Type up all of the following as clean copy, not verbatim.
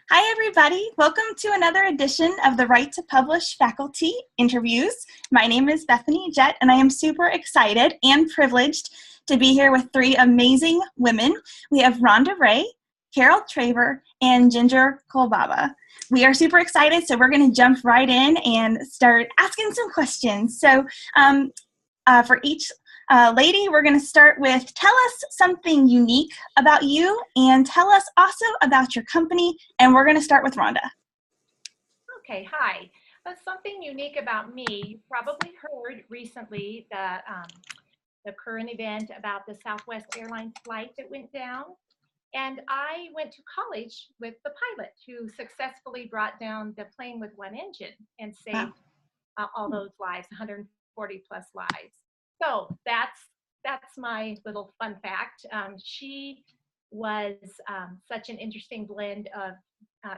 Hi, everybody. Welcome to another edition of the Right to Publish Faculty Interviews. My name is Bethany Jett, and I am super excited and privileged to be here with three amazing women. We have Rhonda Wray, Carol Traver, and Ginger Kolbaba. We are super excited, so we're going to jump right in and start asking some questions. So for each lady, we're going to start with tell us something unique about you and tell us also about your company. And we're going to start with Rhonda. Okay, hi. Something unique about me, you probably heard recently the current event about the Southwest Airlines flight that went down. And I went to college with the pilot who successfully brought down the plane with one engine and saved all those lives, 140 plus lives. So that's my little fun fact. She was such an interesting blend of,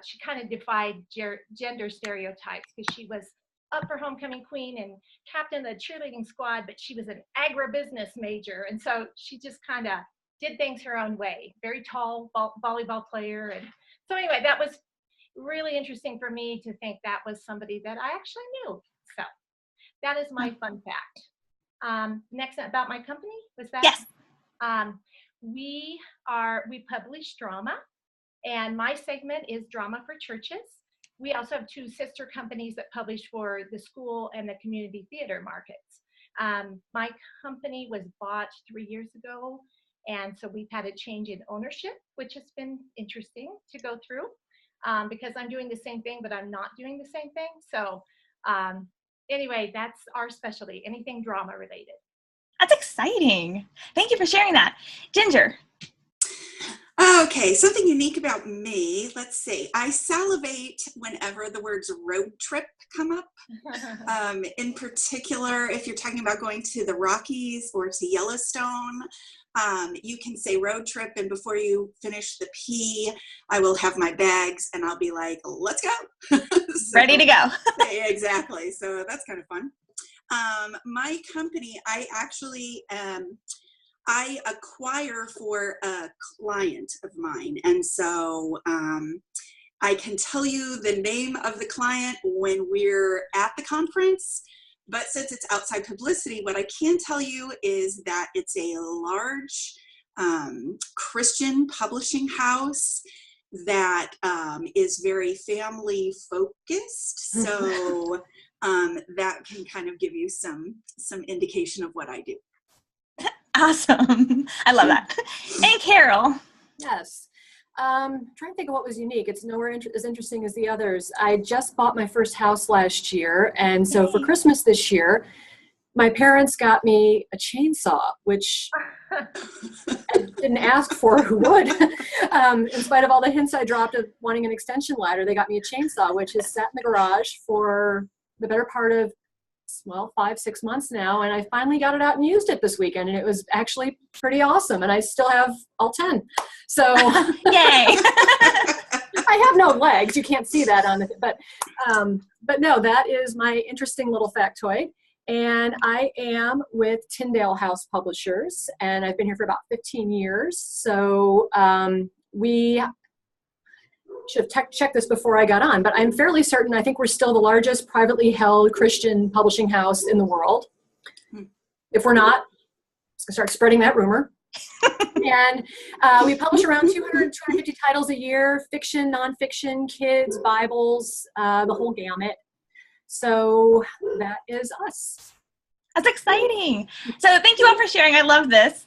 she kind of defied gender stereotypes because she was up for homecoming queen and captain of the cheerleading squad, but she was an agribusiness major. And so she just kind of did things her own way. Very tall volleyball player. And so anyway, that was really interesting for me to think that was somebody that I actually knew. So that is my fun fact. Next about my company, was that? Yes. We publish drama, and my segment is Drama for Churches. We also have two sister companies that publish for the school and the community theater markets. My company was bought 3 years ago, and so we've had a change in ownership, which has been interesting to go through because I'm doing the same thing, but I'm not doing the same thing. So anyway, that's our specialty, anything drama related. That's exciting. Thank you for sharing that. Ginger. Okay, something unique about me. Let's see. I salivate whenever the words road trip come up. In particular, if you're talking about going to the Rockies or to Yellowstone, you can say road trip, and before you finish the P, I will have my bags and I'll be like, let's go. Ready to go. Exactly. So that's kind of fun. My company, I actually, I acquire for a client of mine. And so I can tell you the name of the client when we're at the conference, but since it's outside publicity, what I can tell you is that it's a large Christian publishing house that is very family focused. So that can kind of give you some indication of what I do. Awesome. I love that. And Carol. Yes. Trying to think of what was unique. It's nowhere as interesting as the others. I just bought my first house last year. And so for Christmas this year, my parents got me a chainsaw, which I didn't ask for, who would. In spite of all the hints I dropped of wanting an extension ladder, they got me a chainsaw, which has sat in the garage for the better part of 5-6 months now, and I finally got it out and used it this weekend, and it was actually pretty awesome, and I still have all 10. So Yay. I have no legs, you can't see that on the but no, that is my interesting little factoid. And I am with Tyndale House Publishers, and I've been here for about 15 years. So we should have checked this before I got on, but I'm fairly certain, I think we're still the largest privately held Christian publishing house in the world. If we're not, let's start spreading that rumor. And we publish around 250 titles a year, fiction, nonfiction, kids, Bibles, the whole gamut. So that is us. That's exciting. So thank you all for sharing. I love this.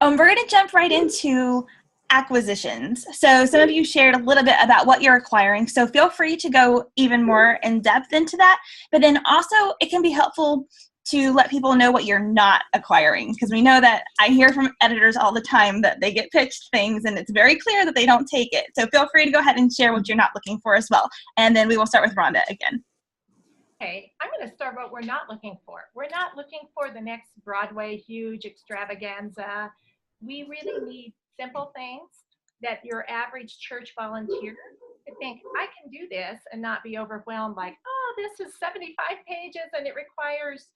We're going to jump right into acquisitions. So some of you shared a little bit about what you're acquiring. So feel free to go even more in depth into that. But then also it can be helpful to let people know what you're not acquiring, because we know that I hear from editors all the time that they get pitched things and it's very clear that they don't take it. So feel free to go ahead and share what you're not looking for as well. And then we will start with Rhonda again. Okay, I'm going to start what we're not looking for. We're not looking for the next Broadway huge extravaganza. We really need simple things that your average church volunteer could think, I can do this, and not be overwhelmed like, oh, this is 75 pages and it requires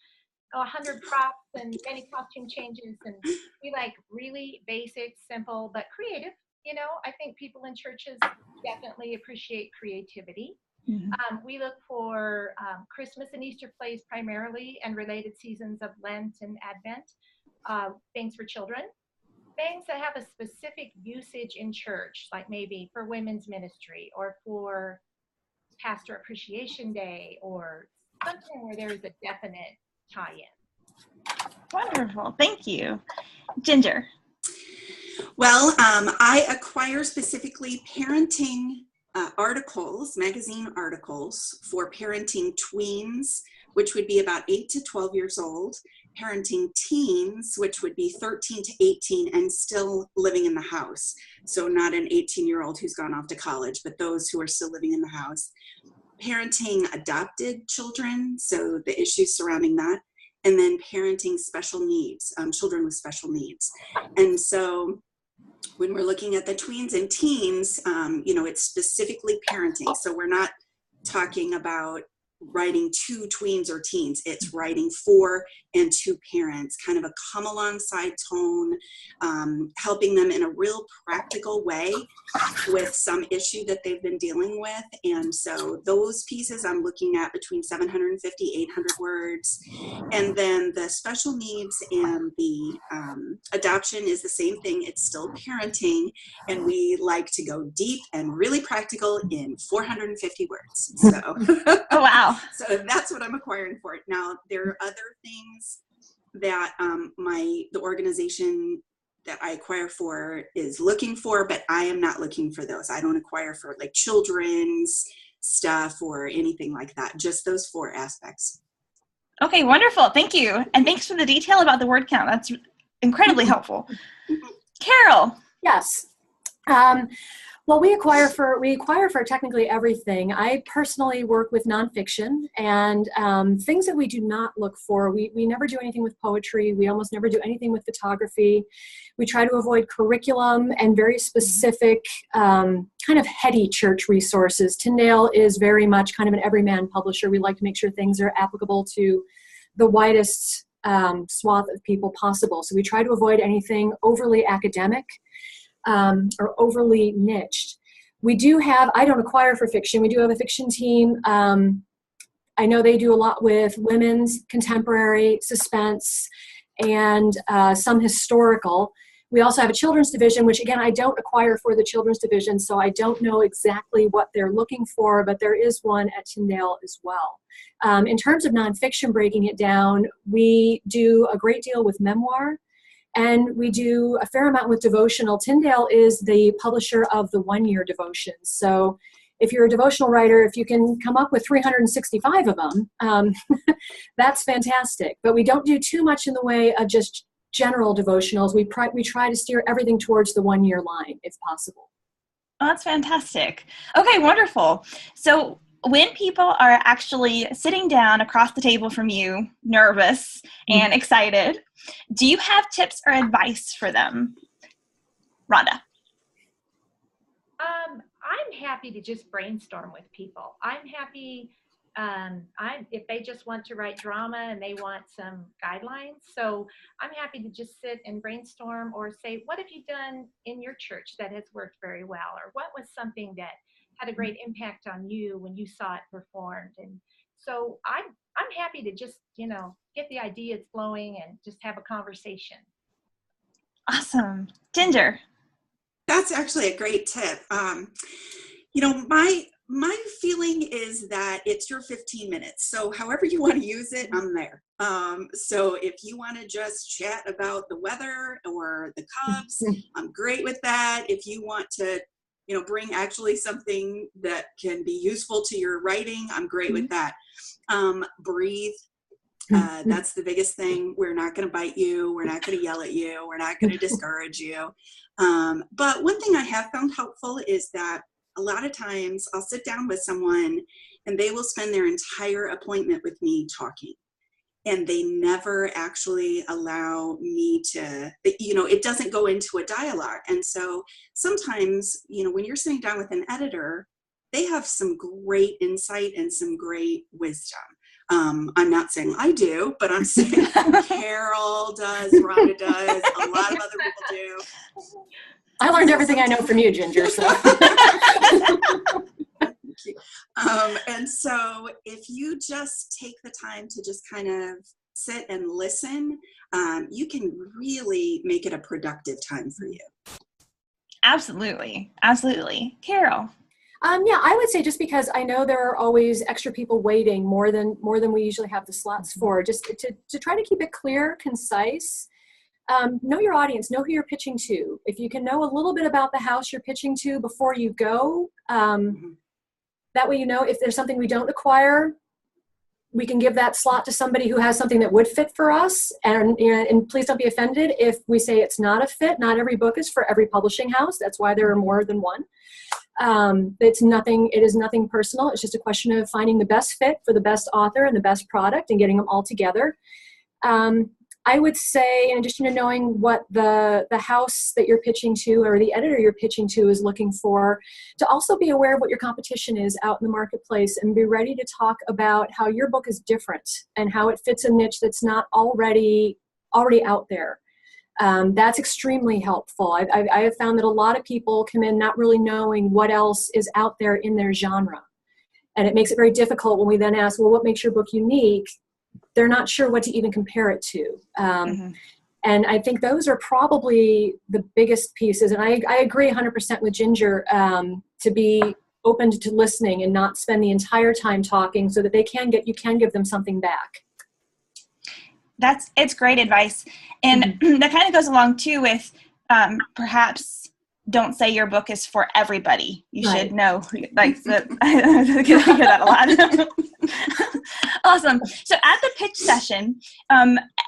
100 props and many costume changes. And we like really basic, simple, but creative, I think people in churches definitely appreciate creativity. Mm-hmm. We look for Christmas and Easter plays primarily, and related seasons of Lent and Advent, things for children, things that have a specific usage in church, like maybe for women's ministry or for Pastor Appreciation Day or something where there is a definite tie-in. Wonderful. Thank you. Ginger. Well, I acquire specifically parenting articles, magazine articles for parenting tweens, which would be about 8 to 12 years old, parenting teens, which would be 13 to 18 and still living in the house. So not an 18-year-old who's gone off to college, but those who are still living in the house. Parenting adopted children, so the issues surrounding that, and then parenting special needs, children with special needs. And so when we're looking at the tweens and teens, it's specifically parenting. So we're not talking about writing to tweens or teens. It's writing for and to parents, kind of a come alongside tone, helping them in a real practical way with some issue that they've been dealing with. And so those pieces I'm looking at between 750, 800 words. And then the special needs and the adoption is the same thing. It's still parenting. And we like to go deep and really practical in 450 words. So, Oh, wow. So that's what I'm acquiring for it. Now, there are other things that the organization that I acquire for is looking for, but I am not looking for those. I don't acquire for like children's stuff or anything like that, just those 4 aspects. Okay, wonderful. Thank you. And thanks for the detail about the word count. That's incredibly helpful. Carol. Yes. Well, we acquire for technically everything. I personally work with nonfiction and things that we do not look for. We never do anything with poetry. We almost never do anything with photography. We try to avoid curriculum and very specific kind of heady church resources. Tyndale is very much kind of an everyman publisher. We like to make sure things are applicable to the widest swath of people possible. So we try to avoid anything overly academic or overly niched. We do have, I don't acquire for fiction, we do have a fiction team. I know they do a lot with women's, contemporary, suspense, and some historical. We also have a children's division, which again, I don't acquire for the children's division, so I don't know exactly what they're looking for, but there is one at Tyndale as well. In terms of nonfiction, breaking it down, we do a great deal with memoir, and we do a fair amount with devotional. Tyndale is the publisher of the one-year devotions. So if you're a devotional writer, if you can come up with 365 of them, that's fantastic. But we don't do too much in the way of just general devotionals. We try to steer everything towards the one-year line, if possible. Oh, that's fantastic. Okay, wonderful. So when people are actually sitting down across the table from you, nervous and excited, do you have tips or advice for them? Rhonda. I'm happy to just brainstorm with people. I'm happy if they just want to write drama and they want some guidelines. So I'm happy to just sit and brainstorm or say, what have you done in your church that has worked very well? Or what was something that had a great impact on you when you saw it performed? And so I'm happy to just, get the ideas flowing and just have a conversation. Awesome. Ginger. That's actually a great tip. My feeling is that it's your 15 minutes. So however you want to use it, I'm there. So if you want to just chat about the weather or the Cubs, I'm great with that. If you want to, bring actually something that can be useful to your writing, I'm great with that. Breathe. That's the biggest thing. We're not going to bite you. We're not going to yell at you. We're not going to discourage you. But one thing I have found helpful is that a lot of times I'll sit down with someone and they will spend their entire appointment with me talking. And they never actually allow me to, it doesn't go into a dialogue. And so sometimes, when you're sitting down with an editor, they have some great insight and some great wisdom. I'm not saying I do, but I'm saying Carol does, Rhonda does, a lot of other people do. I learned everything I know from you, Ginger. So. And so if you just take the time to just kind of sit and listen, you can really make it a productive time for you. Absolutely. Absolutely. Carol. Yeah, I would say just because I know there are always extra people waiting more than we usually have the slots for, just to try to keep it clear, concise. Know your audience, know who you're pitching to. If you can know a little bit about the house you're pitching to before you go, that way you know if there's something we don't acquire, we can give that slot to somebody who has something that would fit for us. And please don't be offended if we say it's not a fit. Not every book is for every publishing house. That's why there are more than one. It is nothing personal. It's just a question of finding the best fit for the best author and the best product and getting them all together. I would say, in addition to knowing what the house that you're pitching to or the editor you're pitching to is looking for, to also be aware of what your competition is out in the marketplace and be ready to talk about how your book is different and how it fits a niche that's not already out there. That's extremely helpful. I have found that a lot of people come in not really knowing what else is out there in their genre. And it makes it very difficult when we then ask, well, what makes your book unique? They're not sure what to even compare it to. And I think those are probably the biggest pieces. And I agree 100% with Ginger to be open to listening and not spend the entire time talking so that you can give them something back. It's great advice. And that kind of goes along too with perhaps don't say your book is for everybody. You should know, I hear that a lot. Awesome. So at the pitch session,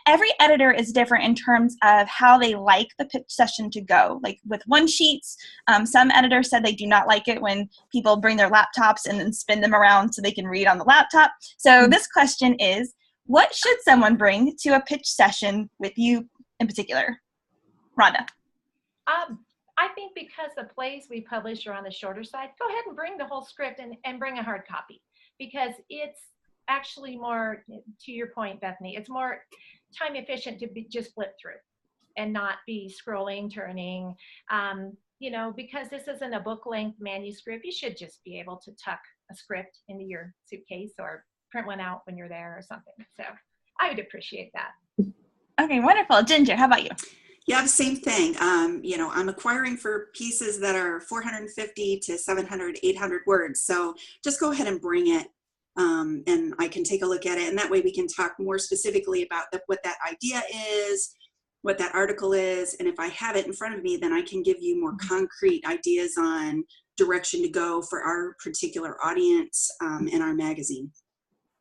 every editor is different in terms of how they like the pitch session to go. Like with one sheets, some editors said they do not like it when people bring their laptops and then spin them around so they can read on the laptop. So this question is, what should someone bring to a pitch session with you in particular? Rhonda. I think because the plays we publish are on the shorter side, go ahead and bring the whole script and bring a hard copy, because it's actually more, to your point, Bethany, it's more time efficient to just flip through and not be scrolling, turning, because this isn't a book length manuscript. You should just be able to tuck a script into your suitcase or print one out when you're there or something. So I would appreciate that. Okay, wonderful. Ginger, how about you? Yeah, the same thing. I'm acquiring for pieces that are 450 to 700, 800 words. So just go ahead and bring it, and I can take a look at it. And that way we can talk more specifically about what that idea is, what that article is. And if I have it in front of me, then I can give you more concrete ideas on direction to go for our particular audience in our magazine.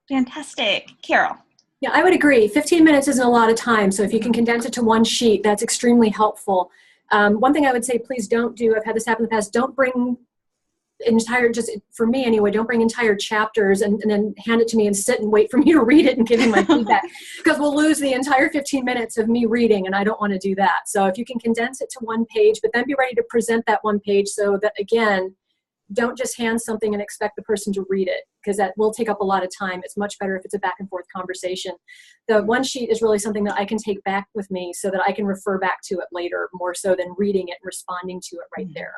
Fantastic. Carol. Yeah, I would agree. 15 minutes isn't a lot of time, so if you can condense it to one sheet, that's extremely helpful. One thing I would say, please don't do, I've had this happen in the past, don't bring just for me anyway, don't bring entire chapters and then hand it to me and sit and wait for me to read it and give me my feedback, because we'll lose the entire 15 minutes of me reading, and I don't want to do that. So if you can condense it to one page, but then be ready to present that one page so that, again, don't just hand something and expect the person to read it, because that will take up a lot of time. It's much better if it's a back and forth conversation. The one sheet is really something that I can take back with me so that I can refer back to it later, more so than reading it and responding to it right there.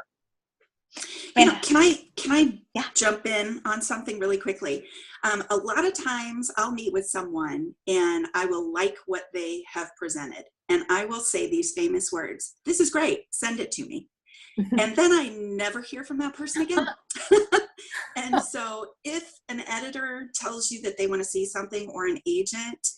Can I jump in on something really quickly? A lot of times I'll meet with someone and I will like what they have presented. And I will say these famous words, "This is great, send it to me." And then I never hear from that person again. And so if an editor tells you that they want to see something, or an agent,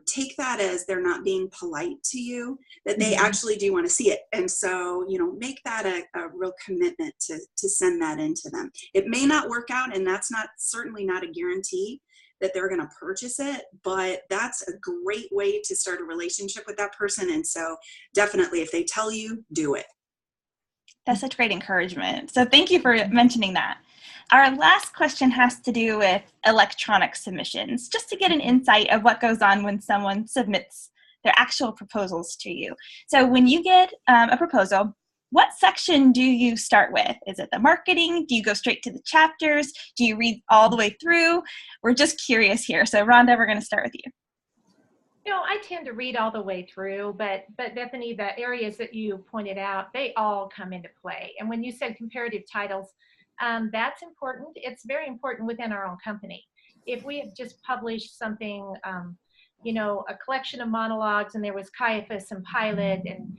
take that as they're not being polite to you, that they actually do want to see it. And so, make that a real commitment to send that in to them. It may not work out, and that's certainly not a guarantee that they're going to purchase it, but that's a great way to start a relationship with that person. And so definitely, if they tell you, do it. That's such great encouragement. So thank you for mentioning that. Our last question has to do with electronic submissions, just to get an insight of what goes on when someone submits their actual proposals to you. So when you get a proposal, what section do you start with? Is it the marketing? Do you go straight to the chapters? Do you read all the way through? We're just curious here. So Rhonda, we're going to start with you. I tend to read all the way through, but Bethany, the areas that you pointed out, they all come into play. And when you said comparative titles, that's important. It's very important within our own company. If we have just published something, a collection of monologues, and there was Caiaphas and Pilate, and,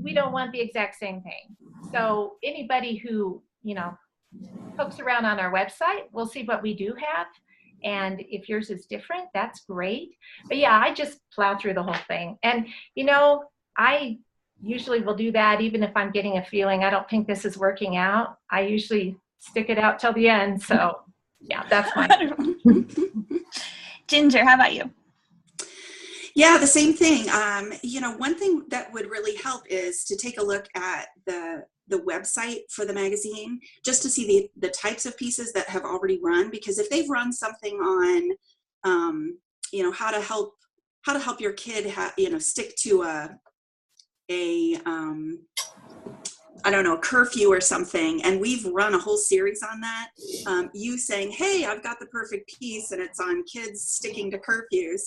we don't want the exact same thing. So anybody who, pokes around on our website, we'll see what we do have. And if yours is different, that's great. But yeah, I just plow through the whole thing. And, I usually will do that even if I'm getting a feeling I don't think this is working out. I usually stick it out till the end. So yeah, that's mine. Ginger, how about you? Yeah, the same thing. One thing that would really help is to take a look at the website for the magazine, just to see the types of pieces that have already run. Because if they've run something on, how to help your kid, stick to curfew or something, and we've run a whole series on that, you saying, hey, I've got the perfect piece and it's on kids sticking to curfews,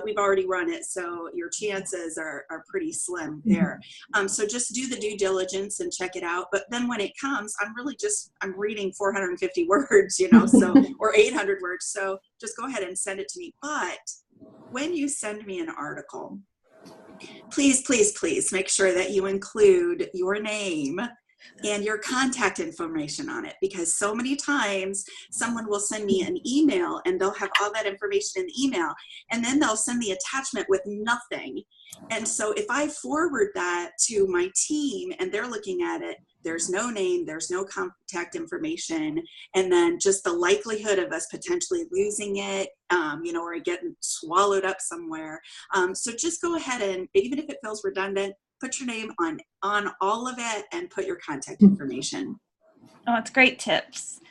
we've already run it, so your chances are pretty slim there. So just do the due diligence and check it out. But then when it comes, I'm reading 450 words, or 800 words, so just go ahead and send it to me. But when you send me an article, please, please, please make sure that you include your name and your contact information on it, because so many times someone will send me an email and they'll have all that information in the email, and then they'll send the attachment with nothing. And so if I forward that to my team and they're looking at it, there's no name, there's no contact information, and then just the likelihood of us potentially losing it, or getting swallowed up somewhere. So just go ahead and, even if it feels redundant, put your name on all of it and put your contact information. Oh, that's great tips.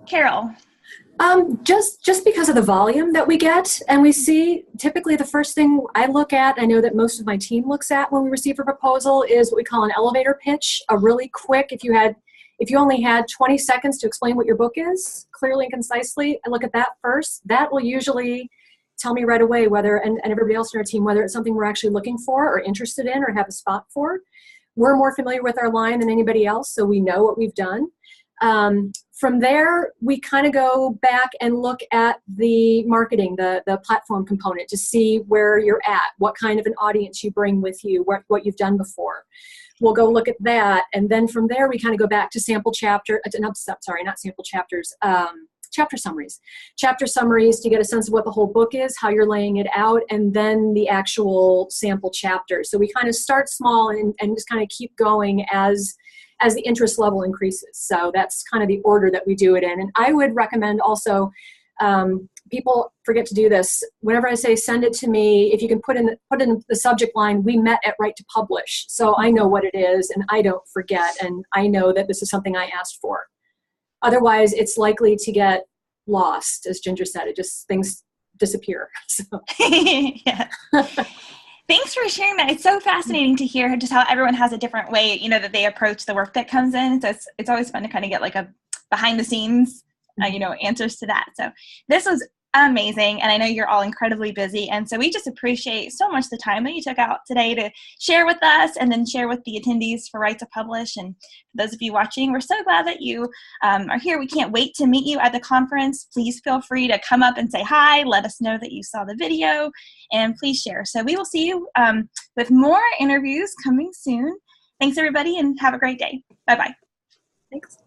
Carol. Just because of the volume that we get and we see, typically the first thing I look at, I know that most of my team looks at when we receive a proposal, is what we call an elevator pitch. A really quick, if you only had 20 seconds to explain what your book is, clearly and concisely, I look at that first. That will usually tell me right away whether, and everybody else in our team, whether it's something we're actually looking for or interested in or have a spot for. We're more familiar with our line than anybody else, so we know what we've done. From there, we kind of go back and look at the marketing, the platform component, to see where you're at, what kind of an audience you bring with you, what you've done before. We'll go look at that, and then from there, we kind of go back to sample chapter, not sample chapters, chapter summaries. Chapter summaries to get a sense of what the whole book is, how you're laying it out, and then the actual sample chapter. So we kind of start small and just kind of keep going as the interest level increases. So that's kind of the order that we do it in. And I would recommend also, people forget to do this. Whenever I say send it to me, if you can put in the subject line, we met at Right to Publish. So I know what it is and I don't forget, and I know that this is something I asked for. Otherwise, it's likely to get lost. As Ginger said, things disappear. So. Yeah. Thanks for sharing that. It's so fascinating to hear just how everyone has a different way, that they approach the work that comes in. So it's always fun to kind of get like a behind the scenes, answers to that. So this was amazing. And I know you're all incredibly busy. And so we just appreciate so much the time that you took out today to share with us and then share with the attendees for Right to Publish. And for those of you watching, we're so glad that you are here. We can't wait to meet you at the conference. Please feel free to come up and say hi. Let us know that you saw the video, and please share. So we will see you with more interviews coming soon. Thanks, everybody, and have a great day. Bye-bye. Thanks.